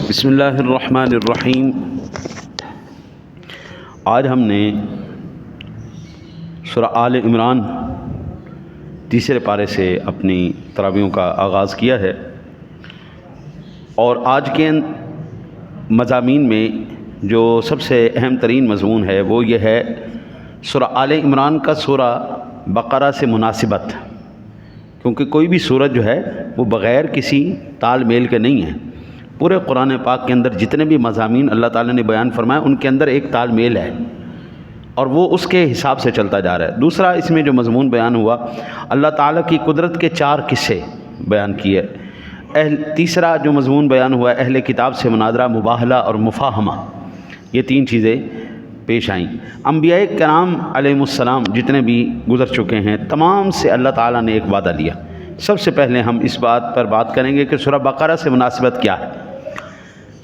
بسم اللہ الرحمن الرحیم۔ آج ہم نے سورہ آل عمران تیسرے پارے سے اپنی تراویحوں کا آغاز کیا ہے، اور آج کے مضامین میں جو سب سے اہم ترین مضمون ہے وہ یہ ہے سورہ آل عمران کا سورہ بقرہ سے مناسبت، کیونکہ کوئی بھی سورت جو ہے وہ بغیر کسی تال میل کے نہیں ہے۔ پورے قرآن پاک کے اندر جتنے بھی مضامین اللہ تعالیٰ نے بیان فرمائے ان کے اندر ایک تال میل ہے، اور وہ اس کے حساب سے چلتا جا رہا ہے۔ دوسرا اس میں جو مضمون بیان ہوا، اللہ تعالیٰ کی قدرت کے 4 قصے بیان کیے۔ تیسرا جو مضمون بیان ہوا اہل کتاب سے مناظرہ، مباہلہ اور مفاہمہ، یہ 3 چیزیں پیش آئیں۔ انبیاء کرام علیہم السلام جتنے بھی گزر چکے ہیں تمام سے اللہ تعالیٰ نے ایک وعدہ لیا۔ سب سے پہلے ہم اس بات پر بات کریں گے کہ سورہ بقرہ سے مناسبت کیا ہے۔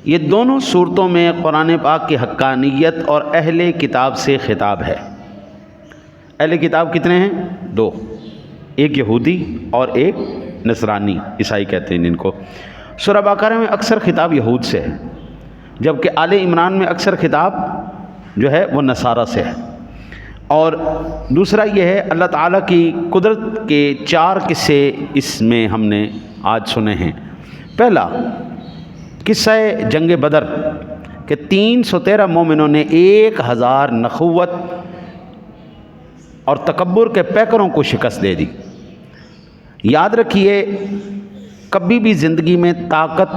یہ دونوں صورتوں میں قرآن پاک کی حقانیت اور اہل کتاب سے خطاب ہے۔ اہل کتاب کتنے ہیں؟ 2، ایک یہودی اور ایک نصرانی، عیسائی کہتے ہیں جن کو۔ سورہ بقرہ میں اکثر خطاب یہود سے ہے، جبکہ آل عمران میں اکثر خطاب جو ہے وہ نصارہ سے ہے۔ اور دوسرا یہ ہے اللہ تعالیٰ کی قدرت کے 4 قصے اس میں ہم نے آج سنے ہیں۔ پہلا قصہ جنگ بدر کہ 313 مومنوں نے 1000 نخوت اور تکبر کے پیکروں کو شکست دے دی۔ یاد رکھیے، کبھی بھی زندگی میں طاقت،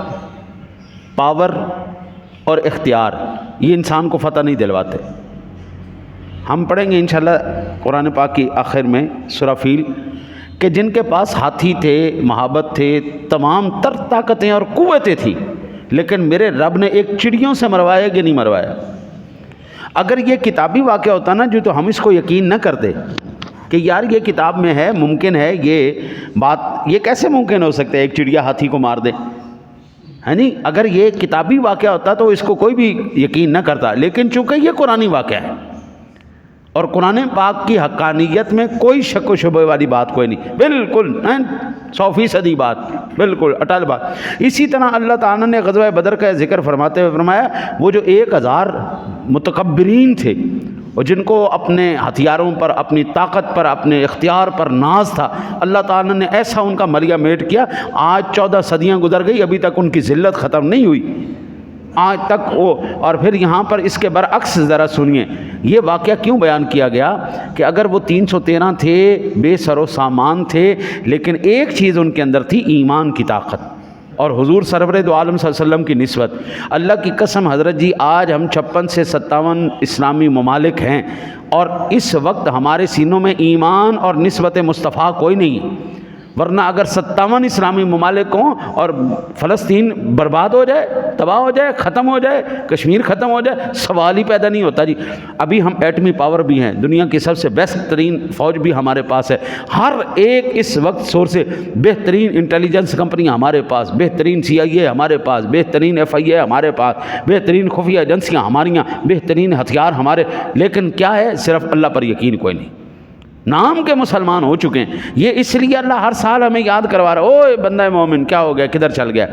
پاور اور اختیار یہ انسان کو فتح نہیں دلواتے۔ ہم پڑھیں گے انشاءاللہ قرآن پاک کی آخر میں سورہ فیل کہ جن کے پاس ہاتھی تھے، مہابت تھے، تمام تر طاقتیں اور قوتیں تھیں، لیکن میرے رب نے ایک چڑیوں سے مروایا کہ نہیں مروایا۔ اگر یہ کتابی واقعہ ہوتا نا جو تو ہم اس کو یقین نہ کرتے کہ یار یہ کتاب میں ہے، ممکن ہے یہ بات، یہ کیسے ممکن ہو سکتا ہے ایک چڑیا ہاتھی کو مار دے، ہے نہیں؟ اگر یہ کتابی واقعہ ہوتا تو اس کو کوئی بھی یقین نہ کرتا، لیکن چونکہ یہ قرآنی واقعہ ہے اور قرآن پاک کی حقانیت میں کوئی شک و شبہ والی بات کوئی نہیں، بالکل 100% بات، بالکل اٹل بات۔ اسی طرح اللہ تعالیٰ نے غزوہ بدر کا ذکر فرماتے ہوئے فرمایا وہ جو 1000 متکبرین تھے اور جن کو اپنے ہتھیاروں پر، اپنی طاقت پر، اپنے اختیار پر ناز تھا، اللہ تعالیٰ نے ایسا ان کا ملیا میٹ کیا، آج 14 صدیاں گزر گئی ابھی تک ان کی ذلت ختم نہیں ہوئی آج تک وہ۔ اور پھر یہاں پر اس کے برعکس ذرا سنیے یہ واقعہ کیوں بیان کیا گیا کہ اگر وہ 313 تھے، بے سر و سامان تھے، لیکن ایک چیز ان کے اندر تھی، ایمان کی طاقت اور حضور سرور دو عالم صلی اللہ علیہ وسلم کی نسبت۔ اللہ کی قسم حضرت جی، آج ہم 56 سے 57 اسلامی ممالک ہیں اور اس وقت ہمارے سینوں میں ایمان اور نسبت مصطفیٰ کوئی نہیں ہے، ورنہ اگر 57 اسلامی ممالک ہوں اور فلسطین برباد ہو جائے، تباہ ہو جائے، ختم ہو جائے، کشمیر ختم ہو جائے، سوال ہی پیدا نہیں ہوتا جی۔ ابھی ہم ایٹمی پاور بھی ہیں، دنیا کی سب سے بیسٹ ترین فوج بھی ہمارے پاس ہے، ہر ایک اس وقت سورس سے بہترین انٹیلیجنس کمپنیاں ہمارے پاس، بہترین CIA ہمارے پاس، بہترین FIA ہمارے پاس، بہترین خفیہ ایجنسیاں ہماریاں، بہترین ہتھیار ہمارے، لیکن کیا ہے؟ صرف اللہ پر یقین کوئی نہیں۔ نام کے مسلمان ہو چکے ہیں، یہ اس لیے اللہ ہر سال ہمیں یاد کروا رہا ہے، اوے بندہ مومن کیا ہو گیا، کدھر چل گیا۔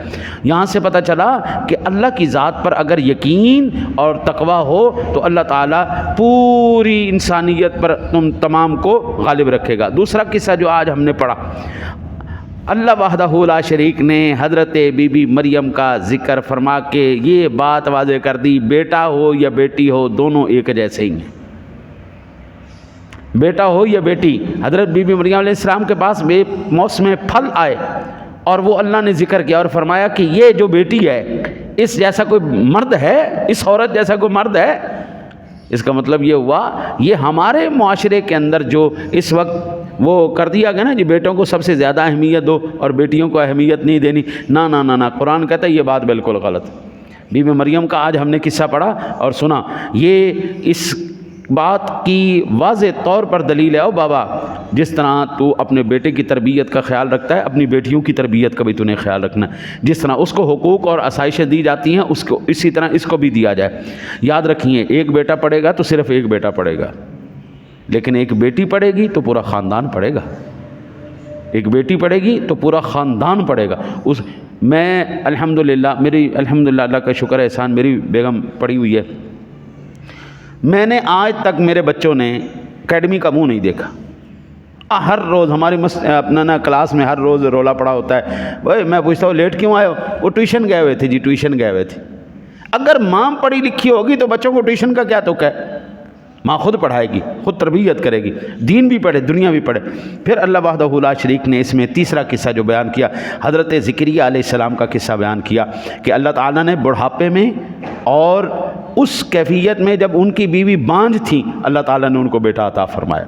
یہاں سے پتہ چلا کہ اللہ کی ذات پر اگر یقین اور تقوی ہو تو اللہ تعالیٰ پوری انسانیت پر تم تمام کو غالب رکھے گا۔ دوسرا قصہ جو آج ہم نے پڑھا، اللہ وحدہ لا شریک نے حضرت بی بی مریم کا ذکر فرما کے یہ بات واضح کر دی، بیٹا ہو یا بیٹی ہو دونوں ایک جیسے ہی ہیں، بیٹا ہو یا بیٹی۔ حضرت بی بی مریم علیہ السلام کے پاس بے موسم پھل آئے اور وہ اللہ نے ذکر کیا اور فرمایا کہ یہ جو بیٹی ہے اس جیسا کوئی مرد ہے، اس عورت جیسا کوئی مرد ہے۔ اس کا مطلب یہ ہوا یہ ہمارے معاشرے کے اندر جو اس وقت وہ کر دیا گیا نا جی، بیٹوں کو سب سے زیادہ اہمیت دو اور بیٹیوں کو اہمیت نہیں دینی، نہ نہ نہ نہ، قرآن کہتا ہے یہ بات بالکل غلط۔ بی بی مریم کا آج ہم نے قصہ پڑھا اور سنا، یہ اس بات کی واضح طور پر دلیل ہے، او بابا جس طرح تو اپنے بیٹے کی تربیت کا خیال رکھتا ہے، اپنی بیٹیوں کی تربیت کا بھی تو نے خیال رکھنا ہے، جس طرح اس کو حقوق اور آسائشیں دی جاتی ہیں اس کو اسی طرح اس کو بھی دیا جائے۔ یاد رکھیے ایک بیٹا پڑھے گا تو صرف ایک بیٹا پڑھے گا، لیکن ایک بیٹی پڑھے گی تو پورا خاندان پڑھے گا، ایک بیٹی پڑھے گی تو پورا خاندان پڑھے گا۔ اس میں الحمدللہ اللہ کا شکر احسان میری بیگم پڑھی ہوئی ہے، میں نے آج تک میرے بچوں نے اکیڈمی کا منہ نہیں دیکھا۔ ہر روز ہماری اپنا کلاس میں ہر روز رولا پڑا ہوتا ہے، بھائی میں پوچھتا ہوں لیٹ کیوں آئے ہو؟ وہ ٹیوشن گئے ہوئے تھے جی، ٹیوشن گئے ہوئے تھے۔ اگر ماں پڑھی لکھی ہوگی تو بچوں کو ٹیوشن کا کیا تک ہے؟ ماں خود پڑھائے گی، خود تربیت کرے گی، دین بھی پڑھے دنیا بھی پڑھے۔ پھر اللہ وحدہ لا شریک نے اس میں تیسرا قصہ جو بیان کیا، حضرت زکریا علیہ السلام کا قصہ بیان کیا کہ اللہ تعالیٰ نے بڑھاپے میں اور اس کیفیت میں جب ان کی بیوی بانجھ تھی، اللہ تعالیٰ نے ان کو بیٹا عطا فرمایا۔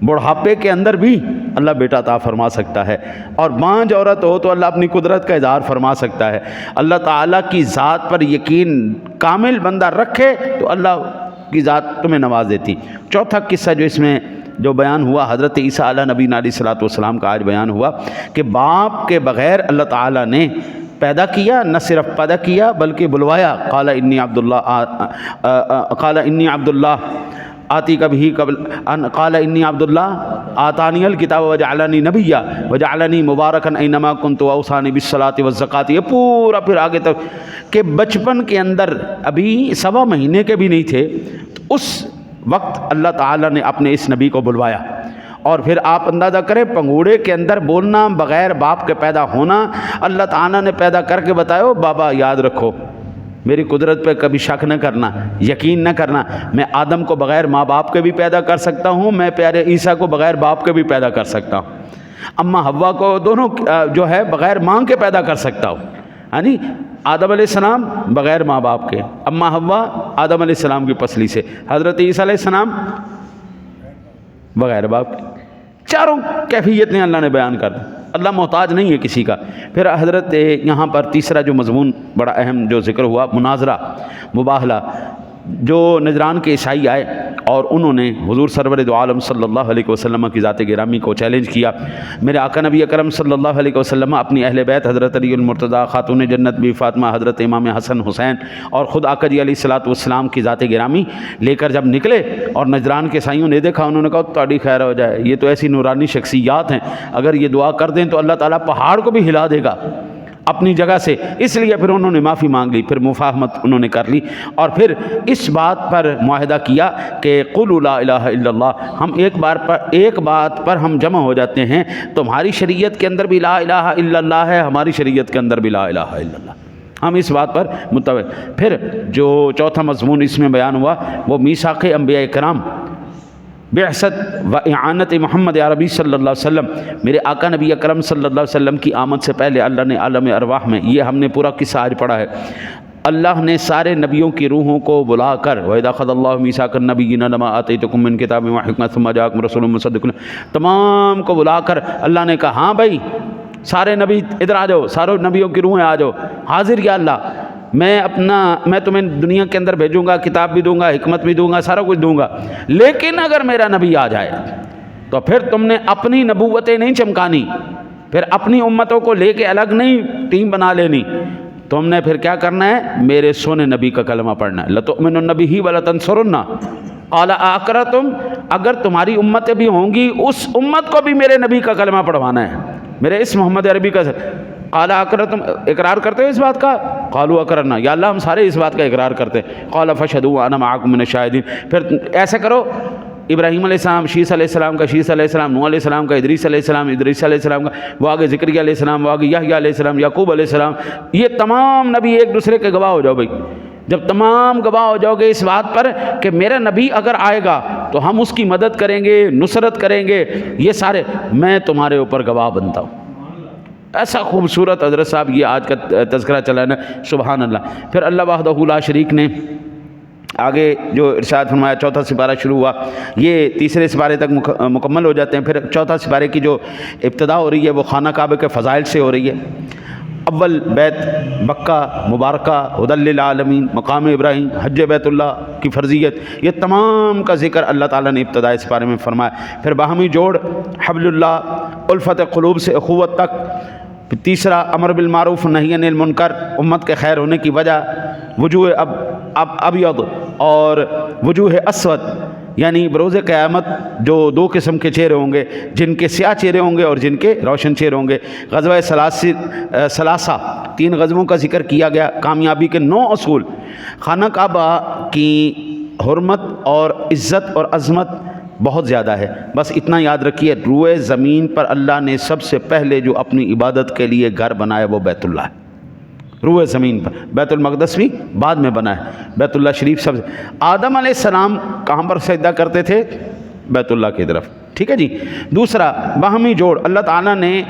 بڑھاپے کے اندر بھی اللہ بیٹا عطا فرما سکتا ہے، اور بانجھ عورت ہو تو اللہ اپنی قدرت کا اظہار فرما سکتا ہے۔ اللہ تعالیٰ کی ذات پر یقین کامل بندہ رکھے تو اللہ کی ذات تمہیں نواز دیتی۔ چوتھا قصہ جو اس میں جو بیان ہوا، حضرت عیسیٰ علیہ نبی علیہ الصلوۃ والسلام کا آج بیان ہوا کہ باپ کے بغیر اللہ تعالیٰ نے پیدا کیا، نہ صرف پیدا کیا بلکہ بلوایا۔ قال انی عبداللہ آتی کبھی قبل قال انی عبداللہ آتانی الکتاب وجعلنی نبیا وجعلنی مبارکا اینما کنت واوصانی بالصلاۃ والزکاۃ۔ یہ پورا پھر آگے تک کہ بچپن کے اندر ابھی 1.25 مہینے کے بھی نہیں تھے، تو اس وقت اللہ تعالیٰ نے اپنے اس نبی کو بلوایا۔ اور پھر آپ اندازہ کریں پنگوڑے کے اندر بولنا، بغیر باپ کے پیدا ہونا، اللہ تعالیٰ نے پیدا کر کے بتایا بابا یاد رکھو میری قدرت پہ کبھی شک نہ کرنا، یقین نہ کرنا، میں آدم کو بغیر ماں باپ کے بھی پیدا کر سکتا ہوں، میں پیارے عیسیٰ کو بغیر باپ کے بھی پیدا کر سکتا ہوں، اماں حوا کو دونوں جو ہے بغیر ماں کے پیدا کر سکتا ہوں۔ یعنی آدم علیہ السلام بغیر ماں باپ کے، اماں حوا آدم علیہ السلام کی پسلی سے، حضرت عیسیٰ علیہ السلام بغیر باپ کے، چاروں کیفیتیں اللہ نے بیان کر دی۔ اللہ محتاج نہیں ہے کسی کا۔ پھر حضرت یہاں پر تیسرا جو مضمون بڑا اہم جو ذکر ہوا، مناظرہ، مباہلہ، جو نجران کے عیسائی آئے اور انہوں نے حضور سرور دو عالم صلی اللہ علیہ وسلم کی ذات گرامی کو چیلنج کیا۔ میرے آقا نبی اکرم صلی اللہ علیہ وسلم اپنی اہل بیت حضرت علی المرتضیٰ، خاتون جنت بی فاطمہ، حضرت امام حسن حسین اور خود آقا جی علیہ الصلوۃ والسلام کی ذات گرامی لے کر جب نکلے اور نجران کے عیسائیوں نے دیکھا، انہوں نے کہا تاڑی خیر ہو جائے، یہ تو ایسی نورانی شخصیات ہیں، اگر یہ دعا کر دیں تو اللہ تعالیٰ پہاڑ کو بھی ہلا دے گا اپنی جگہ سے۔ اس لیے پھر انہوں نے معافی مانگ لی، پھر مفاہمت انہوں نے کر لی، اور پھر اس بات پر معاہدہ کیا کہ قولوا لا الہ الا اللہ، ہم ایک بات پر ہم جمع ہو جاتے ہیں، تمہاری شریعت کے اندر بھی لا الہ الا اللہ ہے، ہماری شریعت کے اندر بھی لا الہ الا اللہ، ہم اس بات پر متفق۔ پھر جو چوتھا مضمون اس میں بیان ہوا وہ میثاق انبیاء کرام، بعثت و اعانت محمد عربی صلی اللہ علیہ وسلم، میرے آقا نبی اکرم صلی اللہ علیہ وسلم کی آمد سے پہلے اللہ نے عالم ارواح میں، یہ ہم نے پورا قصہ آج پڑھا ہے، اللہ نے سارے نبیوں کی روحوں کو بلا کر وَإِذَا أَخَذَ اللَّهُ مِيثَاقَ النَّبِيِّينَ لَمَا آتَيْتُكُم مِّن كِتَابٍ وَحِكْمَةٍ ثُمَّ جَاءَكُم رَّسُولٌ مُّصَدِّقٌ، تمام کو بلا کر اللہ نے کہا ہاں بھائی سارے نبی ادھر آ جاؤ، سارے نبیوں کی روحیں آ جاؤ، حاضر یا اللہ میں تمہیں دنیا کے اندر بھیجوں گا، کتاب بھی دوں گا، حکمت بھی دوں گا، سارا کچھ دوں گا، لیکن اگر میرا نبی آ جائے تو پھر تم نے اپنی نبوتیں نہیں چمکانی، پھر اپنی امتوں کو لے کے الگ نہیں ٹیم بنا لینی، تم نے پھر کیا کرنا ہے؟ میرے سونے نبی کا کلمہ پڑھنا ہے، لَتُؤْمِنُنَّ بِهِ وَلَتَنْصُرُنَّهُ قَالَ أَأَقْرَرْتُمْ، اگر تمہاری امتیں بھی ہوں گی اس امت کو بھی میرے نبی کا کلمہ پڑھوانا ہے، میرے اس محمد عربی کا۔ قال اقررتم، اقرار کرتے ہو اس بات کا؟ قالوا اقررنا، یا اللہ ہم سارے اس بات کا اقرار کرتے ہیں۔ قال فاشهدوا وانا معكم من الشاهدين، پھر ایسا کرو ابراہیم علیہ السلام، شیس علیہ السلام کا شیس علیہ السلام، نوح علیہ السلام کا ادریس علیہ السلام، ادریس علیہ السلام کا، وہ آگے زکریا علیہ السلام، وہ آگے یحییٰ علیہ السلام، یعقوب علیہ السلام، یہ تمام نبی ایک دوسرے کے گواہ ہو جاؤ بھائی۔ جب تمام گواہ ہو جاؤ گے اس بات پر کہ میرا نبی اگر آئے گا تو ہم اس کی مدد کریں گے، نصرت کریں گے، یہ سارے میں تمہارے اوپر گواہ بنتا ہوں۔ ایسا خوبصورت حضرت صاحب یہ آج کا تذکرہ چلانا، سبحان اللہ۔ پھر اللہ وحدہ لا شریک نے آگے جو ارشاد فرمایا، چوتھا سپارہ شروع ہوا، یہ تیسرے سپارے تک مکمل ہو جاتے ہیں۔ پھر چوتھا سپارے کی جو ابتدا ہو رہی ہے وہ خانہ کعبہ کے فضائل سے ہو رہی ہے۔ اول بیت مکہ مبارکہ، ہدی للعالمین، مقام ابراہیم، حج بیت اللہ کی فرضیت، یہ تمام کا ذکر اللہ تعالیٰ نے ابتدائی سپارے میں فرمایا۔ پھر باہمی جوڑ، حبل اللہ، الفت قلوب سے اخوت تک۔ تیسرا امر بالمعروف نہی عن المنکر، امت کے خیر ہونے کی وجہ، وجوہ ابیض اور وجوہ اسود، یعنی بروز قیامت جو دو قسم کے چہرے ہوں گے، جن کے سیاہ چہرے ہوں گے اور جن کے روشن چہرے ہوں گے۔ غزوہ ثلاثہ 3 غزووں کا ذکر کیا گیا، کامیابی کے 9 اصول۔ خانہ کعبہ کی حرمت اور عزت اور عظمت بہت زیادہ ہے، بس اتنا یاد رکھیے روئے زمین پر اللہ نے سب سے پہلے جو اپنی عبادت کے لیے گھر بنایا وہ بیت اللہ ہے، روئے زمین پر۔ بیت المقدس بھی بعد میں بنا ہے، بیت اللہ شریف سب سے۔ آدم علیہ السلام کہاں پر سجدہ کرتے تھے؟ بیت اللہ کی طرف، ٹھیک ہے جی۔ دوسرا، باہمی جوڑ۔ اللہ تعالیٰ نے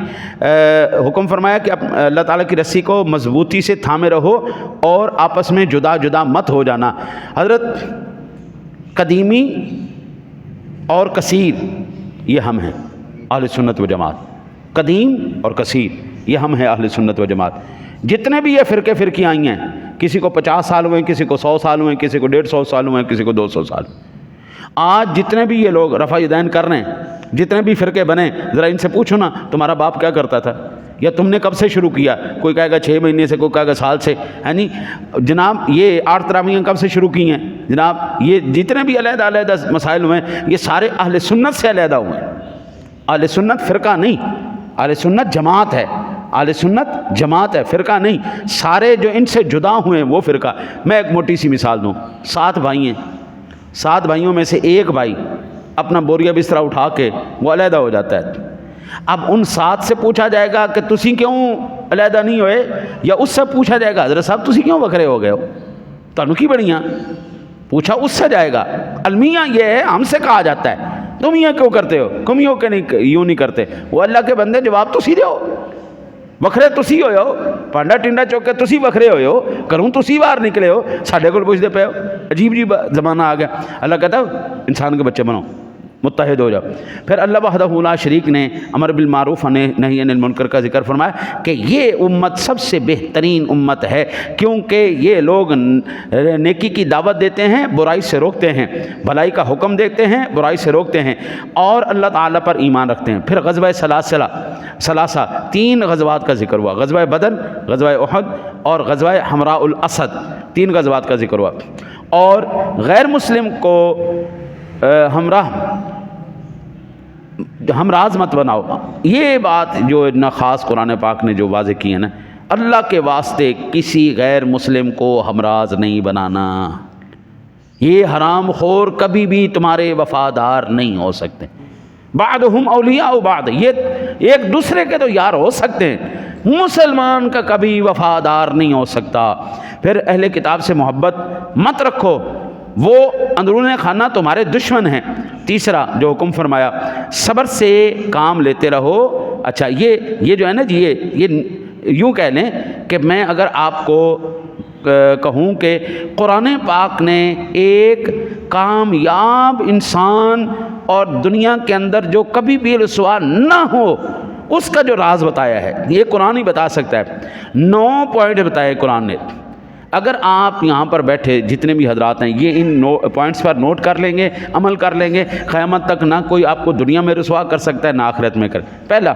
حکم فرمایا کہ اللہ تعالیٰ کی رسی کو مضبوطی سے تھامے رہو اور آپس میں جدا جدا مت ہو جانا۔ حضرت قدیمی اور کثیر یہ ہم ہیں اہل سنت و جماعت، قدیم اور کثیر یہ ہم ہیں اہل سنت و جماعت۔ جتنے بھی یہ فرقے آئی ہیں، کسی کو 50 سال ہوئے ہیں، کسی کو 100 سال ہوئے ہیں، کسی کو 150 سال ہوئے ہیں، کسی کو 200 سال۔ آج جتنے بھی یہ لوگ رفع یدین کر رہے ہیں، جتنے بھی فرقے بنے، ذرا ان سے پوچھو نا تمہارا باپ کیا کرتا تھا، یا تم نے کب سے شروع کیا؟ کوئی کہے گا 6 مہینے سے، کوئی کہے گا سال سے، یعنی جناب یہ 8 تراویحیں کب سے شروع کی ہیں جناب؟ یہ جتنے بھی علیحدہ علیحدہ مسائل ہوئے ہیں یہ سارے اہل سنت سے علیحدہ ہوئے ہیں۔ اہل سنت فرقہ نہیں، اہل سنت جماعت ہے، اہل سنت جماعت ہے، فرقہ نہیں۔ سارے جو ان سے جدا ہوئے ہیں وہ فرقہ۔ میں ایک موٹی سی مثال دوں، 7 بھائی ہیں، 7 بھائیوں میں سے ایک بھائی اپنا بوریا بستر اٹھا کے وہ علیحدہ ہو جاتا ہے۔ اب ان 7 سے پوچھا جائے گا کہ تسی کیوں علیحدہ نہیں ہوئے، یا اس سے پوچھا جائے گا حضرت صاحب تسی کیوں بکھرے ہو گئے ہو، تانوں کی بڑیاں؟ پوچھا اس سے جائے گا۔ المیہ یہ ہے، ہم سے کہا جاتا ہے تم یہ کیوں کرتے ہو، تم یوں نہیں کرتے۔ وہ اللہ کے بندے جواب تو سیدھے ہو، وکھرے تسی ہوئے ہو، پانڈا ٹنڈا چوک کے تسی وکھرے ہوئے ہو، کروں تسی باہر نکلے ہو، ساڈے کول پوچھتے پے ہو۔ عجیب زمانہ آ گیا۔ اللہ کہتا ہے انسان کے بچے بنو، متحد ہو جاؤ۔ پھر اللہ وحدہ لا شریک نے امر بالمعروف نہی عن المنکر کا ذکر فرمایا کہ یہ امت سب سے بہترین امت ہے، کیونکہ یہ لوگ نیکی کی دعوت دیتے ہیں، برائی سے روکتے ہیں، بھلائی کا حکم دیتے ہیں، برائی سے روکتے ہیں، اور اللہ تعالیٰ پر ایمان رکھتے ہیں۔ پھر غزوہ ثلاثہ 3 غزوات کا ذکر ہوا، غزوہ بدر، غزوہ احد اور غزوہ حمراء الاسد، 3 غزوات کا ذکر ہوا۔ اور غیر مسلم کو ہمراز مت بناؤ۔ یہ بات جو اتنا خاص قرآن پاک نے جو واضح کی ہے نا، اللہ کے واسطے کسی غیر مسلم کو ہمراز نہیں بنانا۔ یہ حرام خور کبھی بھی تمہارے وفادار نہیں ہو سکتے۔ بعضهم اولیاء بعض، یہ ایک دوسرے کے تو یار ہو سکتے ہیں، مسلمان کا کبھی وفادار نہیں ہو سکتا۔ پھر اہل کتاب سے محبت مت رکھو، وہ اندرون خانہ تمہارے دشمن ہیں۔ تیسرا جو حکم فرمایا، صبر سے کام لیتے رہو۔ اچھا یہ جو ہے نا جی، یہ یوں کہہ لیں کہ میں اگر آپ کو کہوں کہ قرآن پاک نے ایک کامیاب انسان اور دنیا کے اندر جو کبھی بھی رسوا نہ ہو اس کا جو راز بتایا ہے، یہ قرآن ہی بتا سکتا ہے۔ 9 پوائنٹ بتائے قرآن نے۔ اگر آپ یہاں پر بیٹھے جتنے بھی حضرات ہیں یہ ان پوائنٹس پر نوٹ کر لیں گے، عمل کر لیں گے، قیامت تک نہ کوئی آپ کو دنیا میں رسوا کر سکتا ہے نہ آخرت میں کر۔ پہلا،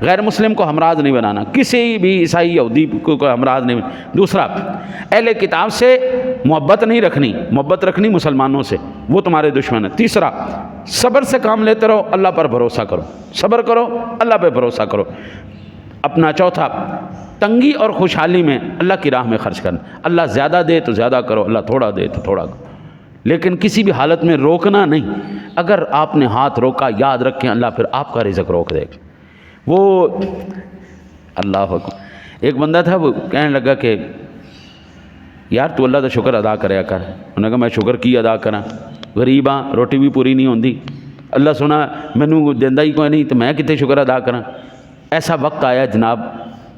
غیر مسلم کو ہمراز نہیں بنانا، کسی بھی عیسائی یہودی کو ہمراز نہیں بنانا۔ دوسرا، اہل کتاب سے محبت نہیں رکھنی، محبت رکھنی مسلمانوں سے، وہ تمہارے دشمن ہیں۔ تیسرا، صبر سے کام لیتے رہو، اللہ پر بھروسہ کرو، صبر کرو، اللہ پہ بھروسہ کرو۔ اپنا چوتھا، تنگی اور خوشحالی میں اللہ کی راہ میں خرچ کرنا، اللہ زیادہ دے تو زیادہ کرو، اللہ تھوڑا دے تو تھوڑا کرو، لیکن کسی بھی حالت میں روکنا نہیں۔ اگر آپ نے ہاتھ روکا یاد رکھیں اللہ پھر آپ کا رزق روک دے گا۔ وہ اللہ حکم، ایک بندہ تھا وہ کہنے لگا کہ یار تو اللہ کا شکر ادا کریا کر۔ انہوں نے کہا میں شکر کی ادا کرا، غریب ہاں، روٹی بھی پوری نہیں ہوندی، اللہ سونا مینوں دیندا ہی کوئی نہیں تو میں کتے شکر ادا کرا۔ ایسا وقت آیا جناب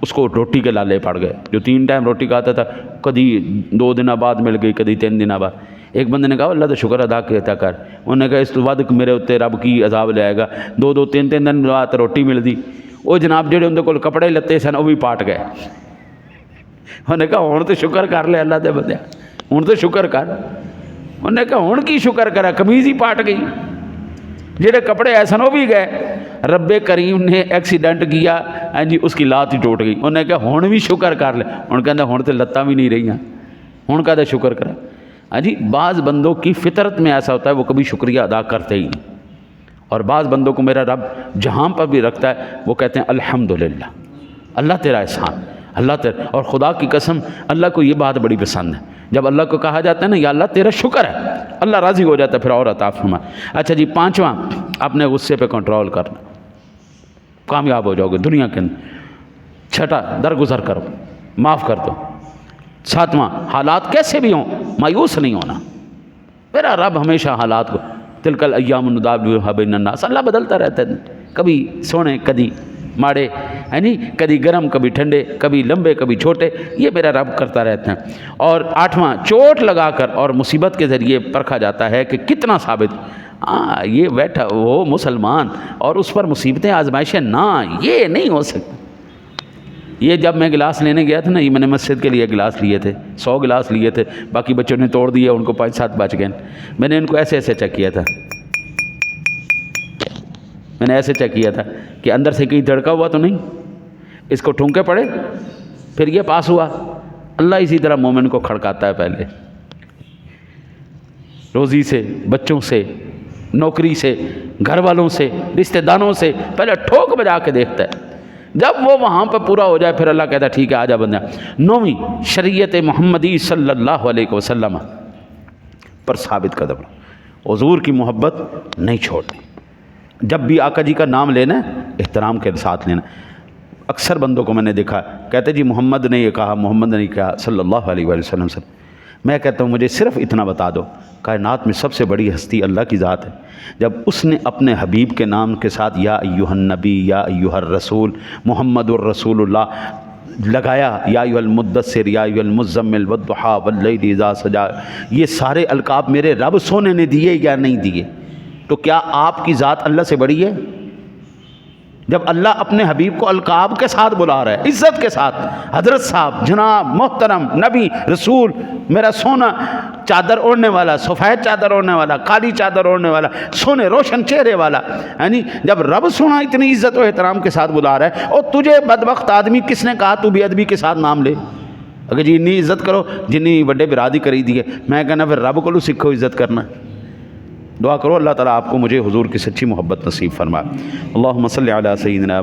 اس کو روٹی کے لالے پڑ گئے، جو 3 ٹائم روٹی کھاتا تھا، کدی 2 دن بعد مل گئی، کدی 3 دن بعد۔ ایک بندے نے کہا اللہ کا شکر ادا کیا کر، انہوں نے کہا اس تو بعد میرے اتنے رب کی عذاب لے آئے گا۔ 2 3 دن بعد روٹی ملتی، وہ جناب جہے اندر کول کپڑے لتے سن وہ بھی پاٹ گئے۔ انہوں نے کہا ہوں تو شکر کر لے اللہ دے بندے، ہوں تو شکر کر۔ انہوں نے کہا ہوں کی شکر کرا، قمیض ہی پاٹ گئی، جہے کپڑے ایسے وہ بھی گئے۔ رب کریم نے ایکسیڈنٹ کیا جی، اس کی لات ہی ٹوٹ گئی۔ انہوں نے کہا ہوں بھی شکر کر لے، ہوں کہنا ہوں تو لتاں بھی نہیں رہی، ہوں کا شکر کرا۔ ہاں جی، بعض بندوں کی فطرت میں ایسا ہوتا ہے وہ کبھی شکریہ ادا کرتے ہی نہیں، اور بعض بندوں کو میرا رب جہاں پر بھی رکھتا ہے وہ کہتے ہیں الحمدللہ، اللہ تیرا احسان، اللہ تیرا. اور خدا کی قسم اللہ کو یہ بات بڑی پسند ہے، جب اللہ کو کہا جاتا ہے نا یا اللہ تیرا شکر ہے، اللہ راضی ہو جاتا ہے، پھر اور عطا فرما. اچھا جی، پانچواں، اپنے غصے پہ کنٹرول کرنا، کامیاب ہو جاؤ گے دنیا کے اندر. چھٹا، درگزر کرو، معاف کر دو. ساتواں، حالات کیسے بھی ہوں مایوس نہیں ہونا. میرا رب ہمیشہ حالات کو، تلک الایام نداولها بین الناس، اللہ بدلتا رہتا ہے، کبھی سونے کبھی ماڑے، یعنی کبھی گرم کبھی ٹھنڈے، کبھی لمبے کبھی چھوٹے، یہ میرا رب کرتا رہتا ہے. اور آٹھواں، چوٹ لگا کر اور مصیبت کے ذریعے پرکھا جاتا ہے کہ کتنا ثابت. یہ بیٹھا وہ مسلمان اور اس پر مصیبتیں آزمائشیں نہ، یہ نہیں ہو سکتا. یہ جب میں گلاس لینے گیا تھا نا، یہ میں نے مسجد کے لیے گلاس لیے تھے، 100 گلاس لیے تھے، باقی بچوں نے توڑ دیے، ان کو 5-7 بچ گئے. میں نے ان کو ایسے ایسے چیک کیا تھا، میں نے ایسے چیک کیا تھا کہ اندر سے کہیں دھڑکا ہوا تو نہیں، اس کو ٹھونکے پڑے پھر یہ پاس ہوا. اللہ اسی طرح مومن کو کھڑکاتا ہے، پہلے روزی سے، بچوں سے، نوکری سے، گھر والوں سے، رشتہ داروں سے، پہلے ٹھوک بجا کے دیکھتا ہے. جب وہ وہاں پہ پورا ہو جائے پھر اللہ کہتا ہے ٹھیک ہے آجا بندہ. نویں، شریعت محمدی صلی اللہ علیہ وسلم پر ثابت قدم رہو، حضور کی محبت نہیں چھوڑنی. جب بھی آقا جی کا نام لینا ہے احترام کے ساتھ لینا. اکثر بندوں کو میں نے دیکھا کہتے جی محمد نے یہ کہا، محمد نے نہیں کہا صلی اللہ علیہ وسلم. میں کہتا ہوں مجھے صرف اتنا بتا دو، کائنات میں سب سے بڑی ہستی اللہ کی ذات ہے، جب اس نے اپنے حبیب کے نام کے ساتھ یا ایھا النبی، یا ایھا الرسول، محمد الرسول اللہ لگایا، یا ایھا المدثر، یا ایھا المزمل، والضحیٰ واللیل اذا سجا، یہ سارے القاب میرے رب سونے نے دیے یا نہیں دیے؟ تو کیا آپ کی ذات اللہ سے بڑی ہے؟ جب اللہ اپنے حبیب کو القاب کے ساتھ بلا رہا ہے، عزت کے ساتھ، حضرت صاحب، جناب، محترم، نبی، رسول، میرا سونا چادر اوڑھنے والا، سفید چادر اوڑھنے والا، کالی چادر اوڑھنے والا، سونے روشن چہرے والا، یعنی جب رب سونا اتنی عزت و احترام کے ساتھ بلا رہا ہے، اور تجھے بدبخت آدمی کس نے کہا تو بے ادبی کے ساتھ نام لے؟ اگر جی انی عزت کرو جنی بڑے برادری کری دی ہے، میں کہنا پھر رب کو سیکھو عزت کرنا. دعا کرو اللہ تعالیٰ آپ کو مجھے حضور کی سچی محبت نصیب فرمائے. اللہم صلی علی سیدنا